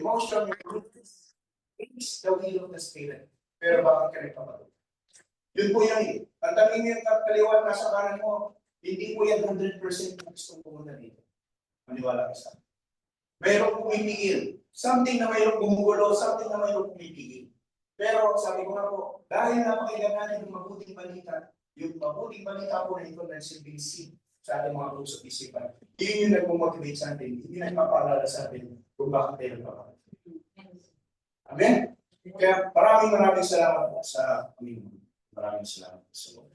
emotion, your moods, it's the will of the Spirit. Pero bakit ka nagpapatuloy? Yun po yan eh. Ang tanong yung kaliwan nasa kanan mo, hindi po yan 100% na gustong pumunta dito. Maniwala ka sa akin. Mayroong pumipigil. Something na mayroong gumugulo, something na mayroong pumipigil. Pero sabi ko nga po, dahil napakinggan natin yung mabuting balita po na ito na silbing seed sa ating mga puso at isipan. Yun yung nagmumotivate sa atin, hindi na ipapaalala sa atin kung bakit tayo nagpapalala. Amen? Kaya maraming salamat po sa Panginoon. Maraming salamat po sa Lord.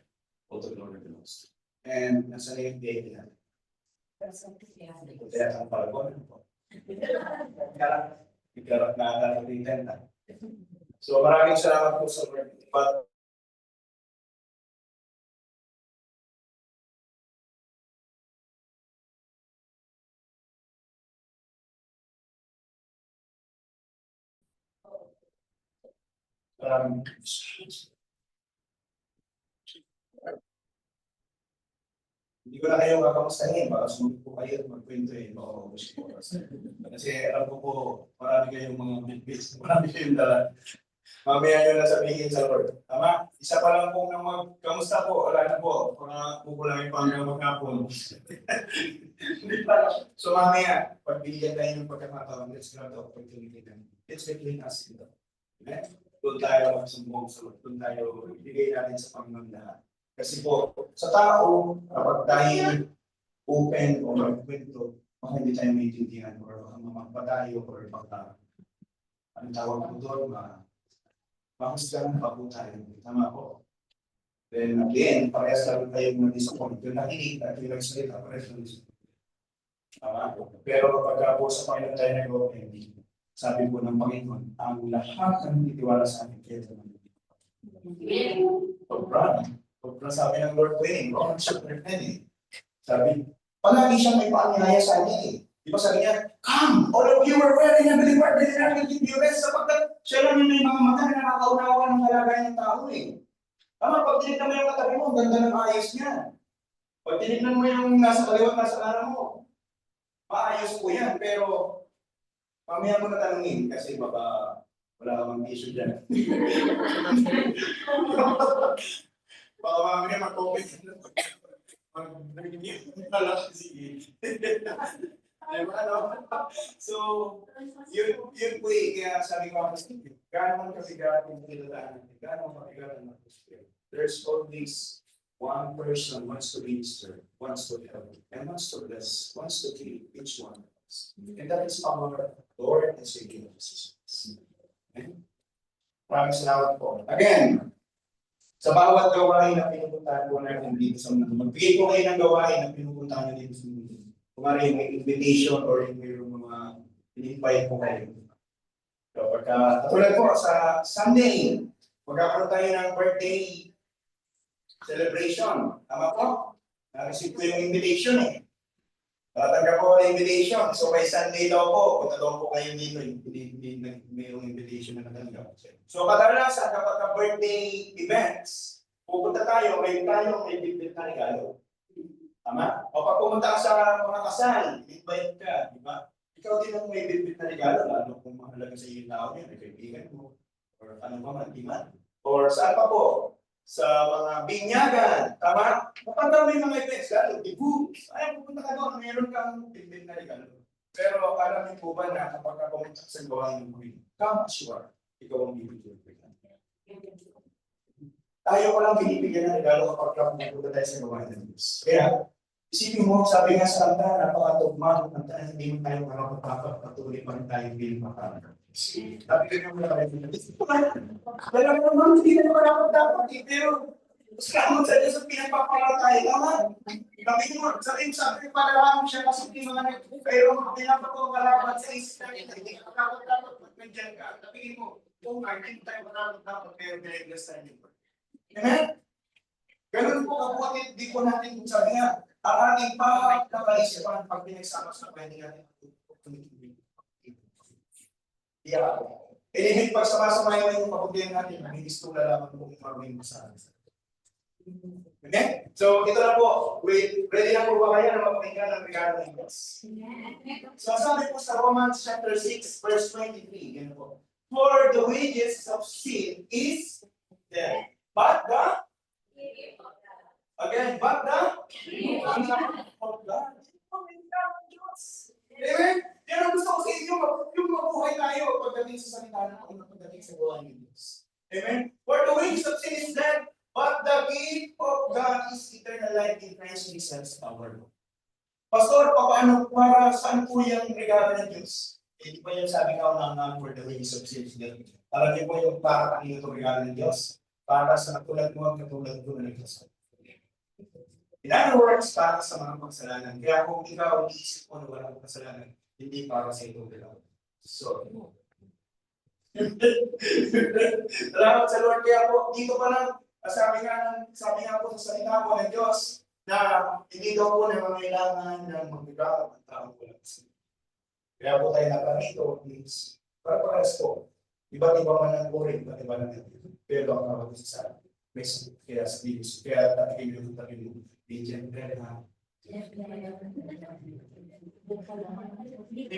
All the glory belongs to you. And nasa na yung day natin. Kaya ang palagonan po. Ikarat na nakakalitan na. So maraming salamat po sa Lord. Hindi ko na kayo kakamustahin, baka sumunod po kayo at magkwento eh, baka maubos ko. Kasi alam ko po, marami kayong mga big-bits, marami kayong dala. Mamaya nyo na sabihin sa Lord. Tama? Isa pa lang po ng kamusta po, wala na po. Mga kukulangin pa hanggang maghapon. So mamaya, pagbigyan tayo ng pagkakataon, let's grab the opportunity na. Let's begin us in the. Doon tayo magsumbong sa Lord. Doon tayo ibigay natin sa Panginoon lahat. Kasi po, sa tao, kapag tayo open o magkwento, baka hindi tayo maintindihan or baka mamagpatayo or baka anong tawag po doon, mahusgahan pa po tayo. Tama po. Then again, parehas lang tayo na-disappoint. Yung nakinig at yung nagsalita, parehas lang disappoint. Tama po. Pero kapag po sa Panginoon tayo nag-open, sabi po ng Panginoon, ang lahat ng titiwala sa akin, kaya naman. Sobrang sabi ng Lord ko yun, Romans chapter 10 eh. Sabi, palagi siyang may paanyaya sa atin eh. Di ba sabi niya, come, all of you are wearing a believer, then I will give you rest sapagkat siya lang yung may mga mata na nakakaunawa ng kalagayan ng tao eh. Tama, pag tinignan mo yung katabi mo, ang ganda ng ayos niya. Pag tinignan mo yung nasa kaliwat, nasa kanan mo, maayos po yan, pero mamaya mo na tanungin kasi baka wala kang issue dyan. Baka mamaya mag-comment So, yun po eh, kaya sabi ko gano'n kabigat yung kilalaan natin, gano'n kabigat ang atmosphere. There's always one person wants to minister, wants to help, and wants to bless, wants to keep each one of us. And that is our Lord and Savior Jesus Christ. Maraming salamat po. Again, sa bawat gawain na pinupuntahan po natin dito sa mundo, magbigay po kayo ng gawain na pinupuntahan natin dito sa mundo. Kung may invitation or may mga in-invite po kayo. So, katulad po sa Sunday, magkakaroon tayo ng birthday celebration. Tama po? Na-receive ko yung invitation eh. Tatanggap ko ang invitation. So by Sunday daw po, punta daw po kayo dito, hindi mayroong invitation na natanggap. So kadalasan kapag ka birthday events, pupunta tayo, may bibit na regalo. Tama? O pag pumunta ka sa mga kasal, invite ka, di ba? Ikaw din ang may bibit na regalo, lalo kung mahalaga sa iyo tao yan, may kaibigan mo, or ano pa man, di man. Or saan pa po? Sa mga binyagan, tama? Kapag may mga events, lalo, di-books, ay, pupunta ka doon, mayroon kang bibit na regalo. Pero alam niyo po ba na kapag pumunta sa gawain ng Panginoon, come as you are, ikaw ang bibigyan. Tayo ko lang binibigyan ng regalo kapag pumunta tayo sa gawain ng Diyos. Kaya, isipin mo, sabi nga sa kanta, napakatugma, hindi mo tayo makapagpapatuloy pa rin tayo bilang makakalagay. Sabi ko nga mula kayo, dalawa naman, hindi na naman dapat pero salamat sa Diyos at pinagpapala tayo. Tama? Kami mo, sabi ko para siya kasi yung mga pero pinapapagpapalaban sa isip natin, hindi ka dapat mag-nandiyan ka. Sabi mo, kung hindi tayo dapat pero pinag-bless tayo. Amen? Ganun po kabuhat, di po natin kung sabi nga, ang ating pagkakaisipan pag pinagsama sa pwede natin. Yeah. Ilimit pag sama-samahin yung pagpapagyan natin, hindi gusto lamang kung marunong sa atin. Okay? So, ito na po. Wait, ready na po ba kayo na mapakinggan ng regalo ng Diyos? So, sabi po sa Romans chapter 6, verse 23, yan po. For the wages of sin is death. But the, again, but the, of God. Amen? Yan ang gusto ko sa inyo, yung mabuhay tayo pagdating sa salita ng Panginoon, pagdating sa buhay ng Diyos. Amen? For the wages of sin is death, but the gift of God is eternal life in Christ Jesus our Lord. Pastor, paano, para saan po yung regalo ng Diyos? Hindi pa yung sabi ka ng for the wages of sin is death. Alam niyo po yung para kanino itong regalo ng Diyos? Para sa katulad mo at katulad ko na nagkasal. In other words, para sa mga kasalanan. Kaya kung ikaw iisip mo na walang kasalanan, hindi para sa itong regalo. So, salamat sa Lord. Kaya po, dito pa lang, sabi nga po sa salita po ng Diyos na hindi daw po nangangailangan ng magbigaw ang taong walang kasalanan. Kaya po tayo nakarito is para po. Iba't iba man ang uri, iba't iba ng pero ang tawag sa may kaya sa Diyos. Kaya takin mo, bigyan ka na. Yung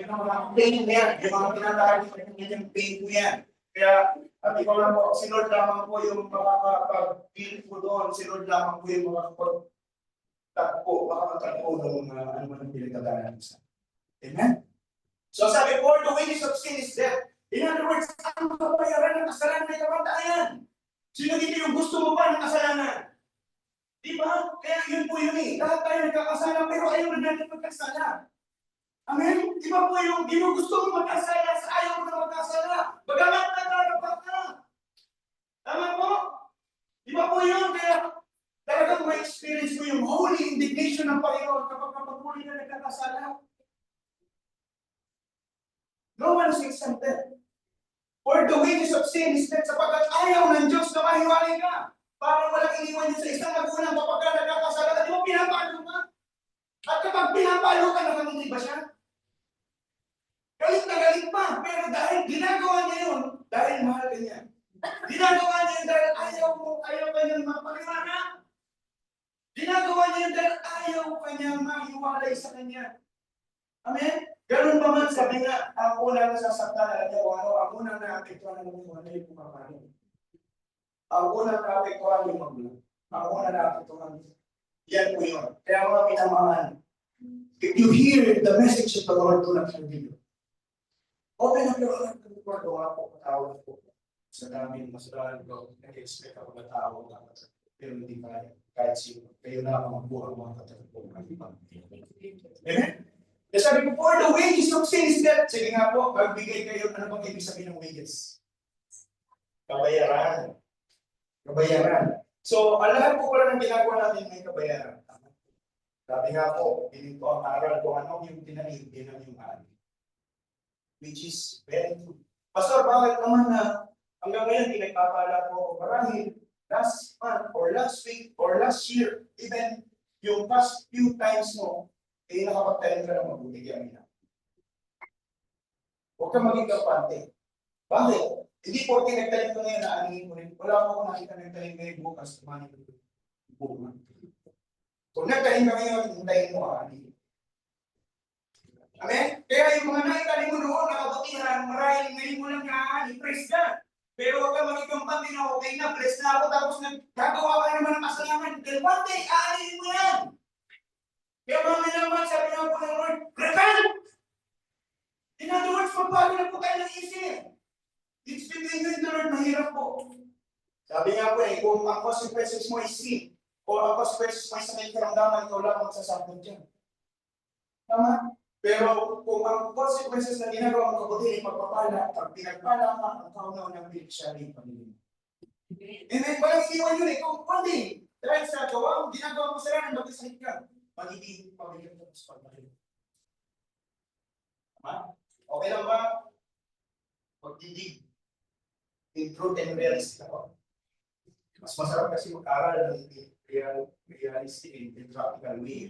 mga pain niya, yung mga tinatawag yung pain mo yan. Kaya, at ikaw lang po, si Lord lamang po yung makakapag-feel po doon, si Lord lamang po yung makakapagtakpo ng ano man ang pinagdadaanan sa. Amen? So sabi po, the wages of sin is death. In other words, ang kapayaran ng kasalanan ay kamatayan. Sino dito yung gusto mo pa ng kasalanan? Di ba? Kaya yun po yun eh. Lahat tayo nagkakasala, pero ayaw na natin magkasala. Amen? Di ba po yung ginugusto mo magkasala sa ayaw mo na magkasala? Bagamat nagkakapat ka. Tama po? Di ba po yun? Kaya talagang ma-experience mo yung holy indignation ng Panginoon kapag huli na nagkakasala. No one is exempted. For the wages of sin is death, sapagkat ayaw ng Diyos na mahiwalay ka. Para walang iniwan niyo sa isang magulang kapag ka nagkakasala, di mo pinapalo ka. At kapag pinapalo ka, nakamili ba siya? Galit na galit pa, pero dahil ginagawa niya yun, dahil mahal ka niya. Ginagawa niya yun dahil ayaw ka niyang mapaliwanag. Ginagawa niya yun dahil ayaw ka niyang mahiwalay sa kanya. Amen? Ganun pa man, sabi nga, ang unang nasasaktan na niya kung ano, ang unang naapektuhan na niya kung ano yung kumakain. Ang unang naapektuhan yung magulang. Ang unang naapektuhan. Yan po yun. Kaya mga pinamahan, if you hear the message of the Lord, do not forgive you. Open up your heart to the Lord. Doon po, patawad po. Sa dami, masalahan ko, nag-expect ako na tao, pero hindi kaya. Kahit sino. Kayo na ang buhay mga katagpo. Amen? Kaya sabi ko, for the wages of sin is death. Sige nga po, magbigay kayo, ano bang ibig sabihin ng wages? Kabayaran. Kabayaran. So, lahat po pala ng ginagawa natin may kabayaran. Sabi nga po, piling ko ang aral kung ano yung tinanim, yun ang yung aral. Which is very true. Pastor, bakit naman na hanggang ngayon pinagpapala po marahil last month or last week or last year, even yung past few times mo, eh nakapagtalim ka ng mabuti kaya nila. Huwag kang maging kampante. Bakit? Hindi po nagtalim ko ngayon na aningin ko rin. Wala po ako nakita nagtalim ngayon bukas. Kumanin ko rin. Kung nagtalim ka ngayon, hintayin mo aningin. Amen? Kaya yung mga nakitalim mo noon, nakabutihan, marahil ngayon mo lang kaani, praise God. Pero huwag kang maging kampante na okay na, bless na ako, tapos nagkagawa ka naman ng kasalanan. Then one day, aaningin mo yan. Kaya mga naman, sabi nga po ng Lord, repent! In other words, magbago na po tayo ng isip. It's between you and the Lord, mahirap po. Sabi nga po kung ang consequences mo is sin, o ang consequences mo ay sa may karamdaman, ikaw lang magsasabot dyan. Tama? Pero kung ang consequences na ginagawa mo kabuti ay pagpapala, pag pinagpala ka, ang kaunaw ng bilik siya rin pamilya. And then, walang iwan yun kung kundi, dahil sa gawa, ginagawa mo sila ng mag-isahit ka. Magiging pamilya mo sa pagmahal. Tama? Okay lang ba? Pagdidig. In truth and realistic ako. Mas masarap kasi mag-aral ng realistic and practical way.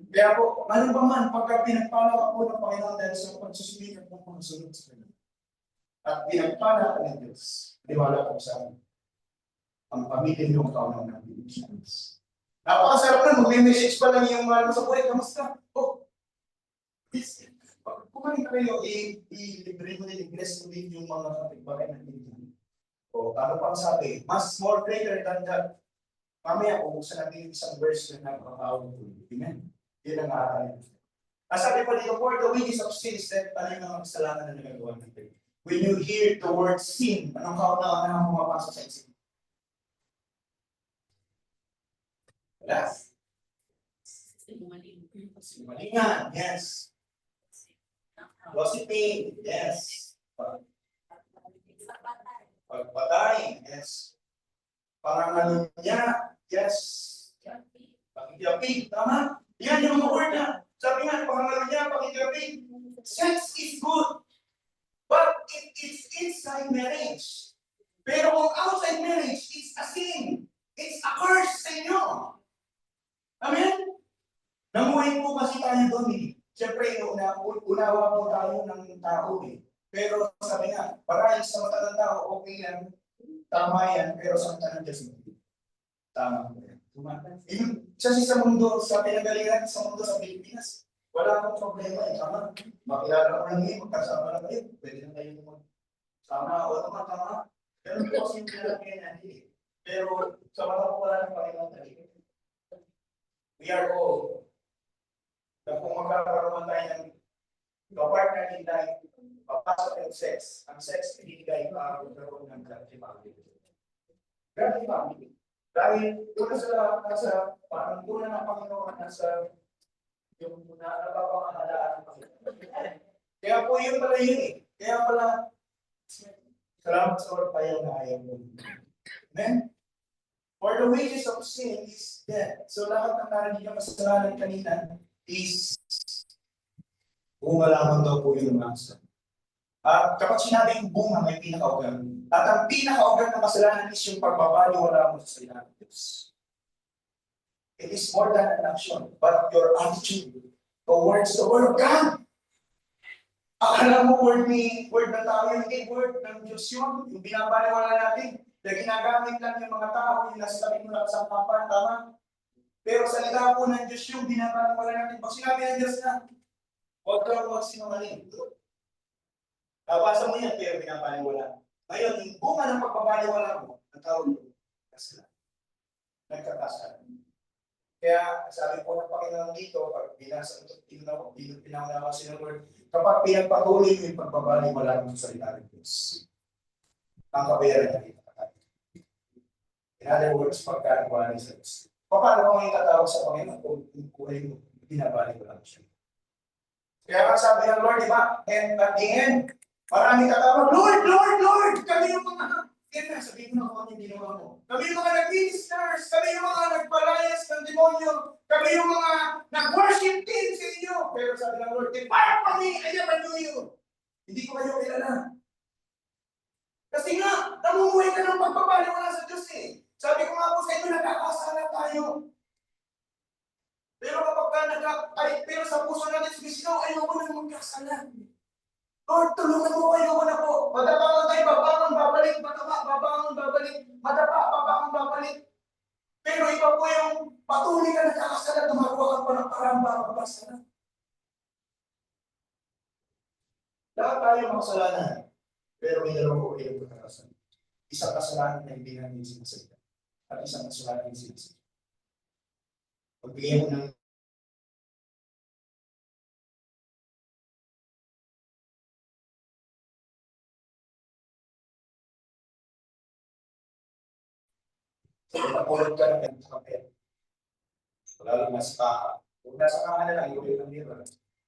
Kaya po, ano ba man, pagka pinagpala ako ng Panginoon dahil sa pagsusulikat ng mga sunod sa Kanya. At pinagpala ka ng Diyos. Diwala po sa amin. ang pamilya niyo ang kaunang ng Pilipinas. Napakasarap na, mag-message pa lang yung mahal mo sa buhay, kamusta? Oh, please, kumain ka kayo, i-libre mo din, i-bless mo din yung mga kapitbahay ng Pilipinas. O, ano pang sabi, mas more greater than that. Mamaya, bubuksan natin yung isang verse na nakakawag ko. Amen? Yun ang aaral. Sabi po dito, for the wages of sin is death, ano yung mga kasalanan na nagagawa natin? When you hear the word sin, anong kauna na pumapasok sa isip? Wala. Sinungalingan, yes. Gossiping, yes. Pagpatay, yes. Pangangalunya, yes. Pakikiyapig, tama? Yan yung mga word na. Sabi nga, pangangalunya, pakikiyapig. Sex is good, but it is inside marriage. Pero kung outside marriage, it's a sin. It's a curse sa inyo. Amen? Namuhay po kasi tayo doon eh. Siyempre, unawa po tayo ng tao eh. Pero sabi nga, parang sa mata ng tao, okay yan, tama yan, pero sa mata ng Diyos, tama po yan. Kasi sa mundo, sa pinagalingan, sa mundo sa Pilipinas, wala akong problema eh. Tama, makilala ko lang yun, magkasama lang kayo, pwede na kayo sama o tama. Pero po kasi yung pinagalingan natin eh. Pero sa mata po wala ng Panginoon talaga. We are all na kung magkakaroon tayo ng partner in life, papasok yung sex. Ang sex, pinigay para magkaroon ng godly family. Godly family. Dahil doon nasa parang doon na ng Panginoon, nasa yung napapangahalaan ng Panginoon. Kaya po yun pala yun eh. Kaya pala, salamat sa Lord, payaw na ayaw mo. Amen? For the wages of sin is death. So lahat ng narinig na kasalanan kanina is bunga lamang daw po yung masa. At kapag sinabing bunga, may pinakaugan. At ang pinakaugan ng kasalanan is yung pagbabaliwala mo sa salita ng Diyos. It is more than an action, but your attitude towards the Word of God. Akala mo word na tao yun, hindi word ng Diyos yun. Yung binabaliwala natin. Na ginagamit lang yung mga tao, yung nasa tabi mo lang sa kapan, tama? Pero salita po ng Diyos yung binabaliwala natin. Pag sinabi ng Diyos na, huwag kang magsinungaling. Nabasa mo yan, pero binabaliwala. Ngayon, yung bunga ng pagbabaliwala mo, ang tawag mo, kasalanan. Nagkakasalanan. Kaya, sabi po ng Panginoon dito, pag binasa ito, pinangawa si Lord, kapag pinagpatuloy mo yung pagbabaliwala mo sa salita ng Diyos, ang kabayaran niya dito. In other words, pagkakawala sa Diyos. Paano mo itatawag sa Panginoon kung kuhay mo, binabalik mo lang siya. Kaya nga sabi ng Lord, di ba? And at the end, marami tatawag, Lord, Lord, Lord! Kami yung mga, yan na, sabihin mo na kung ano yung ginawa mo. Kami yung mga nag-ministers, kami yung mga nagpalayas ng demonyo, kami yung mga nag-worship team sa inyo. Pero sabi ng Lord, depart from me, I never knew you. Hindi ko kayo kilala. Kasi nga, namumuhay ka ng pagpapaliwala sa Diyos eh. Sabi ko nga po sa inyo, nagkakasala tayo. Pero kapag pero sa puso natin, sumisigaw, ayoko na magkasala. Lord, tulungan mo, ayoko na po. Madapangon tayo, babangon, babalik, mataba, babangon, babalik, madapa, babangon, babalik. Pero iba po yung patuloy ka nagkakasala, tumagawa ka pa ng parang babasala. Lahat tayo makasalanan. Pero may dalawang uri ng pagkakasala. Isang kasalanan na hindi namin sinasadya. At isang kasalanan na sinasadya. Pagbigay mo ng napulog ka na sa kapel. Lalo na sa kaha. Kung nasa kaha na lang, yung ng nira.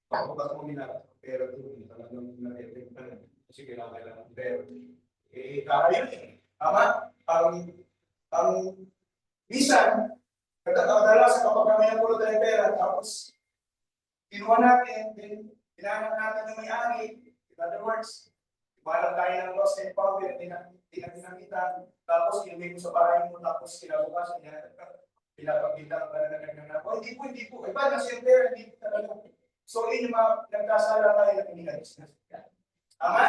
Pagkakas mo nila, pero ito, talagang na-effect ka na. Kasi kailangan ng pero. Kaya yun eh. Tama? Ang minsan, kadalasan kapag kami napulog ng pera, tapos kinuha natin, hinahanap natin yung may-ari. In other words, ibalang tayo ng loss and power, tinaginagitan, tapos kinuwi mo sa bahay mo, tapos kinabukasan, pinapagbilang ka na nagnanap. Hindi po. Iba na siyempre, hindi talaga. So, yun yung mga nagkasala tayo na pinigay. Tama?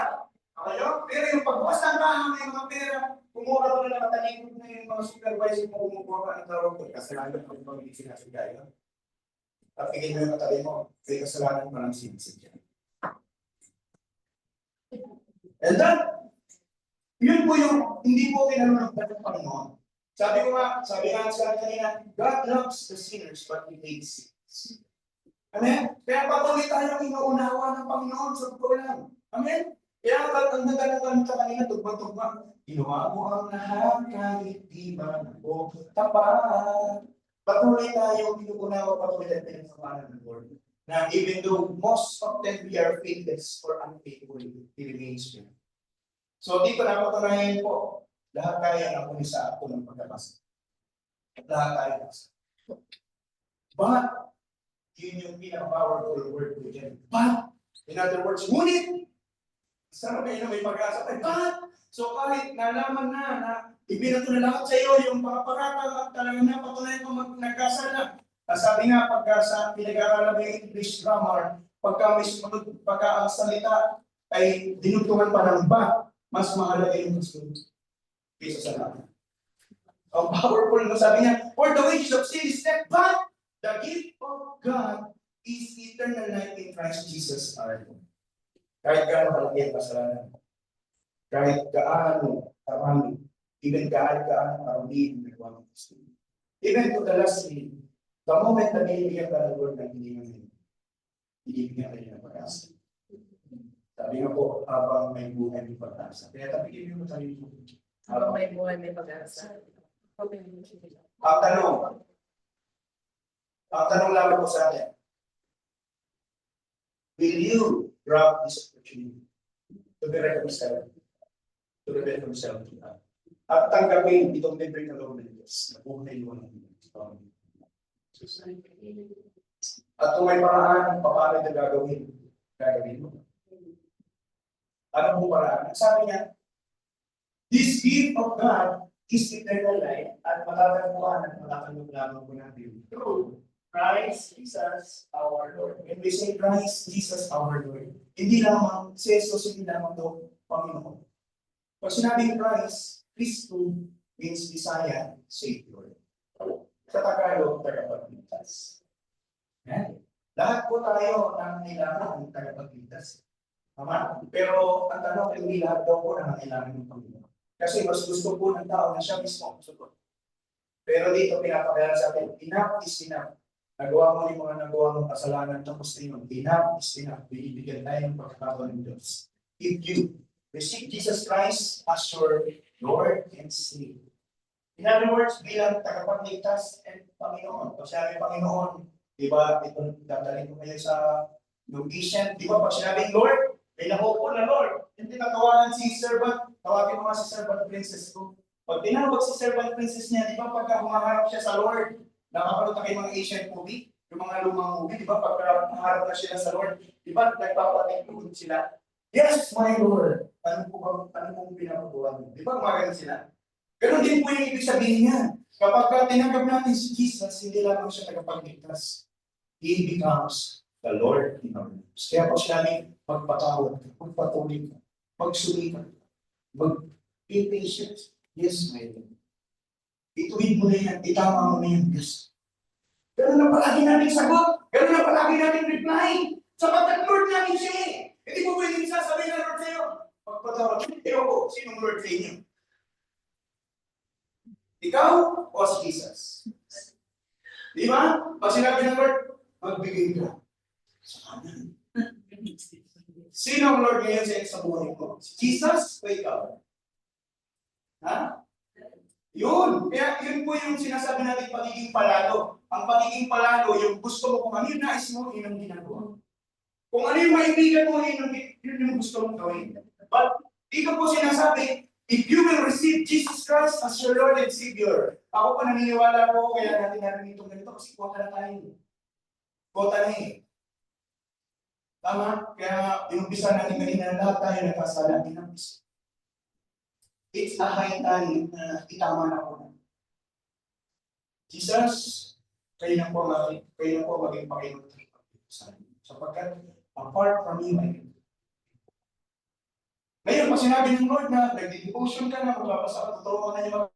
Okay yun? Pero yung pagbukas ng kahan ng mga pera, kung kumuha ka doon na nakatalikod na yung mga supervisor mo, kumuha ka ng tawag ko, kasalanan ko yung pag-ibig sinasigay. At tingin mo yung katabi mo, may kasalanan mo ng sinasigay. And then, yun po yung, hindi po kinalulog ng Panginoon. Sabi nga sa kanina, God loves the sinners but He hates sins. Amen? Kaya patuloy tayong inuunawa ng Panginoon sa totoo lang. Amen? Kaya ang nagdalagan sa kanina, tugma-tugma. Ginawa mo ang lahat kahit di ba ako tapat. Patuloy tayong inuunawa, patuloy tayong pinagsamaan ng Lord. Na even though most of them we are faithless or unfaithful, He remains here. So dito napatunayan po, lahat tayo ang ako sa ako ng pagkabasa. Lahat tayo nasa. But, yun yung pinaka-powerful word ko dyan. But, in other words, ngunit, sarap kayo na may pag-asa. But, so kahit nalaman na ibinato na lahat sa iyo yung pakaparatang at talagang napatunayan kung nagkasala. Sabi nga, pagka sa pinag-aaralan ng English grammar, pagka ang salita ay dinugtungan pa ng ba, mas mahalaga yung kasunod kaysa sa lahat. Ang powerful mo, sabi niya, for the wages of sin is death, but the gift of God is eternal life in Christ Jesus our Lord. Kahit gaano kalaki ang kasalanan, kahit gaano karami, even gaano karami ang nagawa ng Kristo. Even to the last day, the moment na binibigyan ka ng Lord ng hindi naman, binibigyan ka niya ng pag-asa. Sabi nga po, habang may buhay may pag-asa. Kaya tapigin mo tayo po. Habang may buhay may pag-asa. Ang tanong lang po sa atin, will you grab this opportunity to be reconciled, to reveal himself to God? At tanggapin itong libre na loob ng Diyos na buhay mo ng Diyos. At kung may paraan, paano ito gagawin mo? Ano po paraan? Sabi niya, this gift of God is eternal life at matatagpuan at matatagpuan lamang po natin through Christ Jesus our Lord. When we say Christ Jesus our Lord, hindi lamang si Jesus, hindi lamang ito Panginoon. Pag sinabing Christ, Kristo means Messiah, Savior. Sa Tagalog, tagapagligtas. Lahat po tayo ang kailangan ng tagapagligtas. Tama? Pero ang tanong, hindi lahat daw po na kailangan ng Panginoon. Kasi mas gusto po ng tao na siya mismo ang sugot. Pero dito pinapakailan sa atin, enough is enough. Nagawa mo yung mga nagawa mong kasalanan tapos yun, enough is enough. Bibigyan tayo ng pagkakataon ng Diyos. If you receive Jesus Christ as your Lord and Savior. In other words, bilang tagapagligtas and Panginoon. Pag sinabi Panginoon, di ba, ito dadalhin ko kayo sa location. Di ba, pag sinabing Lord, may nakupo na Lord. Hindi natawanan si servant, tawagin mo nga si servant princess ko. Pag tinawag si servant princess niya, di ba pagka humaharap siya sa Lord, nakapanood na kayo mga Asian movie, yung mga lumang movie, di ba pagka humaharap na sila sa Lord, di ba nagpapatingin sila, yes, my Lord. Ano pong pinapagawa mo? Di ba gumagano sila? Ganon din po yung ibig sabihin niya. Kapag tinanggap natin si Jesus, hindi lamang siya tagapagligtas. He becomes the Lord in our lives. Kaya pag sinabing magpatawad ka, magpatuloy ka, magsuli ka, be patient. Yes, my Lord. Ituwid mo na yan, itama mo na yan, yes. Ganun na palagi natin sagot. Ganun na palagi natin reply. Sapagkat Lord natin siya eh. Hindi po pwedeng sasabihin na Lord sa'yo. Magpatawad. Ewan ko, sinong Lord sa inyo? Ikaw o si Jesus? Di ba? Pag sinabi ng Lord, magbigay ka sa kanan. Sino ang Lord ngayon sa buhay mo? Si Jesus o ikaw? Ha? Yun. Kaya yun po yung sinasabi natin pagiging palalo. Ang pagiging palalo, yung gusto mo kung ano yung nais mo, yun ang ginagawa. Kung ano yung maibigan mo, yun yung gusto mong gawin. But dito po sinasabi, if you will receive Jesus Christ as your Lord and Savior, ako po naniniwala po, kaya natin narin itong ganito kasi quota na tayo. Quota na eh. Tama? Kaya inumpisa natin kanina na lahat tayo nagkasala. It's a high time na itama na po. Jesus, kayo na po maging Panginoon sa sapagkat apart from you, Ngayon, pag sinabi ng Lord na nag-devotion ka na, magbabasa ka, totoo ka na yung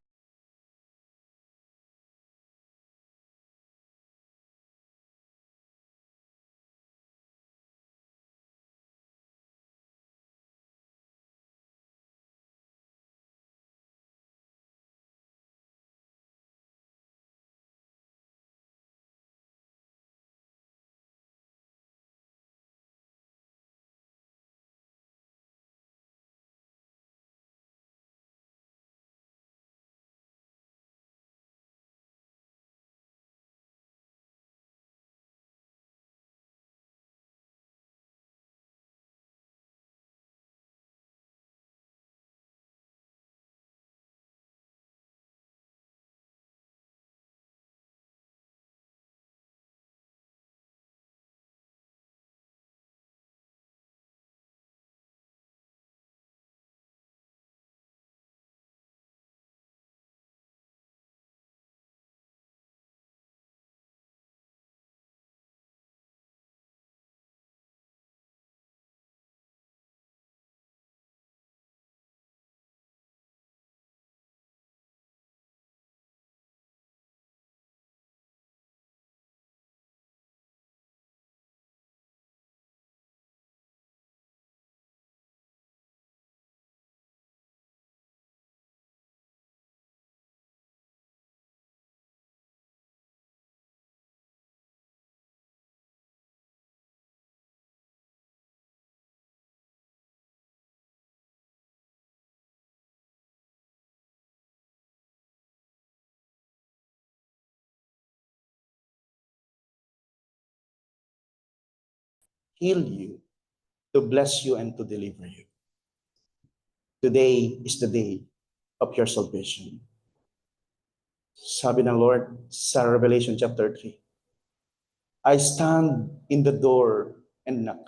heal you, to bless you, and to deliver you. Today is the day of your salvation. Sabi ng Lord sa Revelation chapter 3, I stand in the door and knock.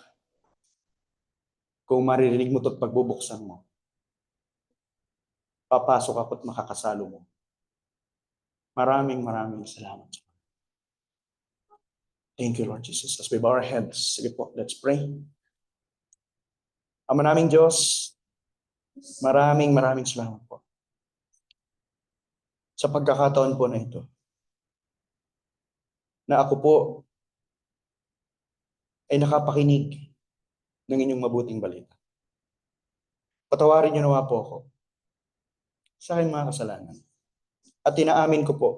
Kung maririnig mo ito at pagbubuksan mo, papasok ako at makakasalo mo. Maraming salamat. Thank you, Lord Jesus. As we bow our heads, sige po, let's pray. Ama naming Diyos, maraming salamat po sa pagkakataon po na ito, na ako po ay nakapakinig ng inyong mabuting balita. Patawarin niyo nawa po ako sa aking mga kasalanan. At tinaamin ko po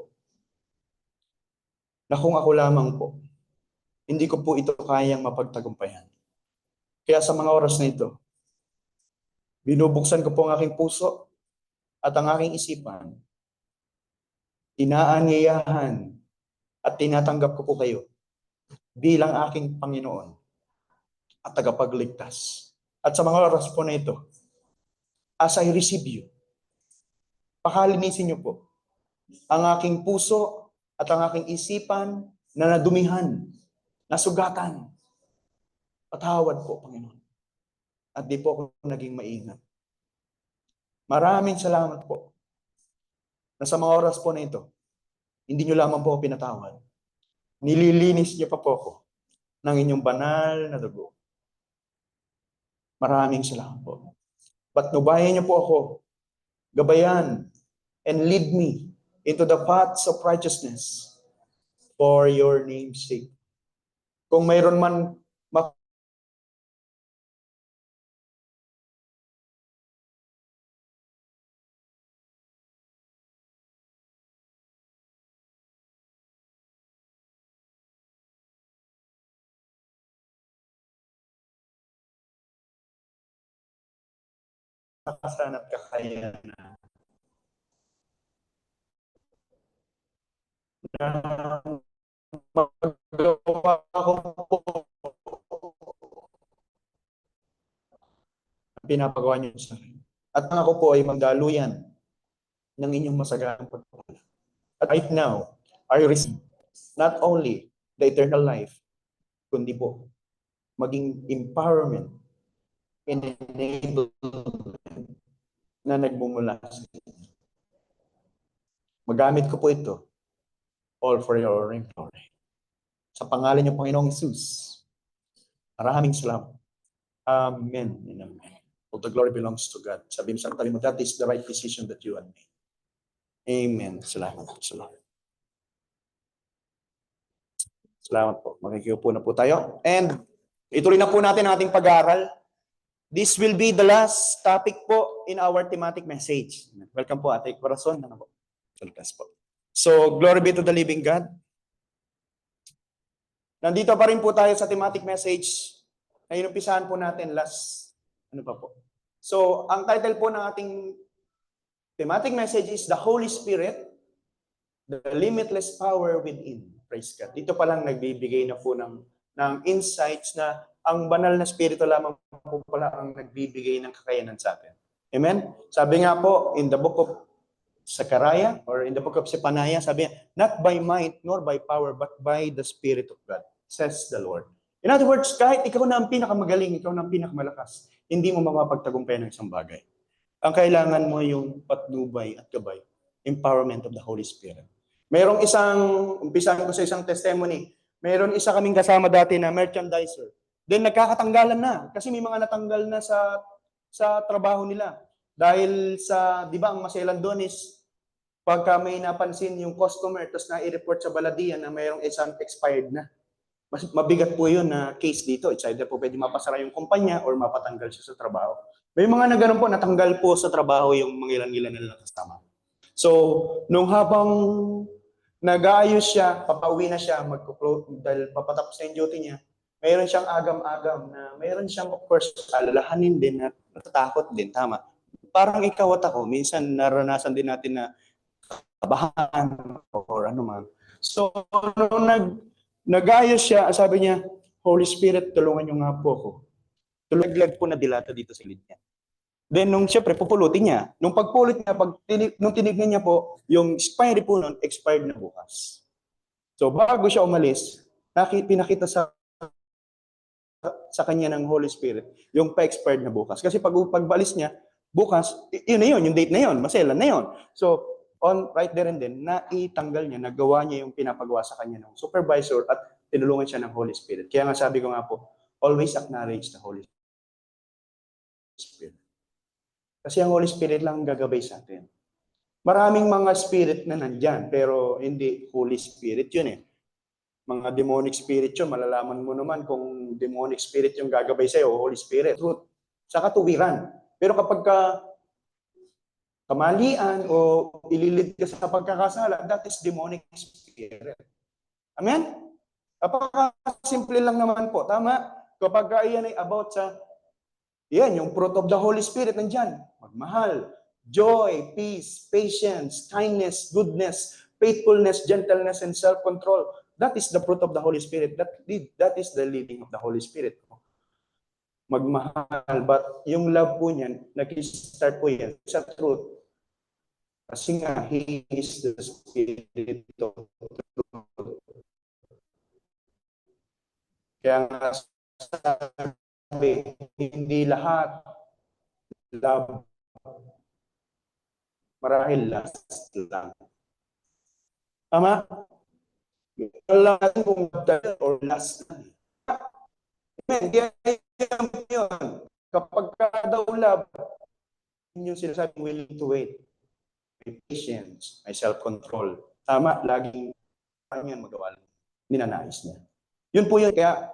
na kung ako lamang po, hindi ko po ito kayang mapagtagumpayan. Kaya sa mga oras na ito, binubuksan ko po ang aking puso at ang aking isipan. Inaanyayahan at tinatanggap ko po kayo bilang aking Panginoon at tagapagligtas. At sa mga oras po na ito, as I receive you, pakalinisin niyo po ang aking puso at ang aking isipan na nadumihan, nasugatan. Patawad po, Panginoon. At di po ako naging maingat. Maraming salamat po na sa mga oras po na ito, hindi niyo lamang po ako pinatawad. Nililinis niyo pa po ako ng inyong banal na dugo. Maraming salamat po. Patnubayan niyo po ako, gabayan, and lead me into the paths of righteousness for your name's sake. Kung mayroon man makakasan at kakayanan na magawa ko po pinapagawa niyo sa akin. At ang ako po ay magdaluyan ng inyong masaganang pagpapala. At right now, I receive not only the eternal life, kundi po maging empowerment and enablement na nagmumula sa inyo. Magamit ko po ito all for your glory. Sa pangalan niyo, Panginoong Jesus, maraming salamat. Amen and amen. All the glory belongs to God. Sabi mo sa katabi mo, that is the right decision that you had made. Amen. Salamat. Salamat. Salamat po. Makikiupo na po tayo. And ituloy na po natin ang ating pag-aaral. This will be the last topic po in our thematic message. Welcome po, Ate Corazon. Ano po? Po. So, glory be to the living God. Nandito pa rin po tayo sa thematic message na inumpisahan po natin last, ano pa po. So, ang title po ng ating thematic message is The Holy Spirit, the Limitless Power Within. Praise God. Dito pa lang nagbibigay na po ng insights na ang banal na spirito lamang po pala ang nagbibigay ng kakayanan sa atin. Amen? Sabi nga po, in the book of Zechariah, or in the book of Zephaniah, sabi niya, not by might nor by power, but by the Spirit of God, says the Lord. In other words, kahit ikaw na ang pinakamagaling, ikaw na ang pinakamalakas, hindi mo mapapagtagumpay ng isang bagay. Ang kailangan mo yung patnubay at gabay, empowerment of the Holy Spirit. Merong umpisahan ko sa isang testimony, meron isa kaming kasama dati na merchandiser. Then nagkakatanggalan na, kasi may mga natanggal na sa trabaho nila. Dahil sa, di ba, ang maselan doon is, pagka may napansin yung customer, tapos na-i-report sa baladiyan na mayroong isang expired na. Mas mabigat po yun na case dito. It's either po pwede mapasara yung kumpanya or mapatanggal siya sa trabaho. May mga na ganun po, natanggal po sa trabaho yung mga ilan-ilan na kasama. So, nung habang nag-aayos siya, papauwi na siya, dahil papatapos na yung duty niya, mayroon siyang agam-agam na mayroon siyang, of course, alalahanin din at natatakot din, tama. Parang ikaw at ako, minsan naranasan din natin na kabahan or ano man. So, nung nag-ayos siya, sabi niya, Holy Spirit, tulungan niyo nga po ako. Tulaglag po na dilata dito sa lid niya. Then, nung siyempre, pupulutin niya. Nung pagpulot niya, nung tinignan niya po, yung expiry po nun, expired na bukas. So, bago siya umalis, pinakita sa kanya ng Holy Spirit, yung pa-expired na bukas. Kasi pagbalis niya, bukas, yun na yun, yung date na yun, maselan na yun. So, right there and then, naitanggal niya, nagawa niya yung pinapagawa sa kanya ng supervisor at tinulungan siya ng Holy Spirit. Kaya nga sabi ko nga po, always acknowledge the Holy Spirit. Kasi ang Holy Spirit lang gagabay sa atin. Maraming mga spirit na nandyan, pero hindi Holy Spirit yun eh. Mga demonic spirit yun, malalaman mo naman kung demonic spirit yung gagabay sa'yo o Holy Spirit. Truth. Sa katuwiran. Pero kapag kamalian o ililid ka sa pagkakasala, that is demonic spirit. Amen? Simple lang naman po. Tama? Kapag iyan ay about sa yan, yung fruit of the Holy Spirit nandyan. Magmahal, joy, peace, patience, kindness, goodness, faithfulness, gentleness, and self-control. That is the fruit of the Holy Spirit. That is the living of the Holy Spirit. Magmahal. But yung love po niyan, nag-start po yan sa truth. Kasi nga, He is the Spirit of truth. Kaya nga, sabi, hindi lahat love. Marahil last lang. Tama? Wala natin kung love or last lang. Amen. Yun. Kapag ka daw love, yun yung sinasabi, willing to wait. May patience, may self-control. Tama, laging yan magawa lang. Ninanais niya. Yun po yun. Kaya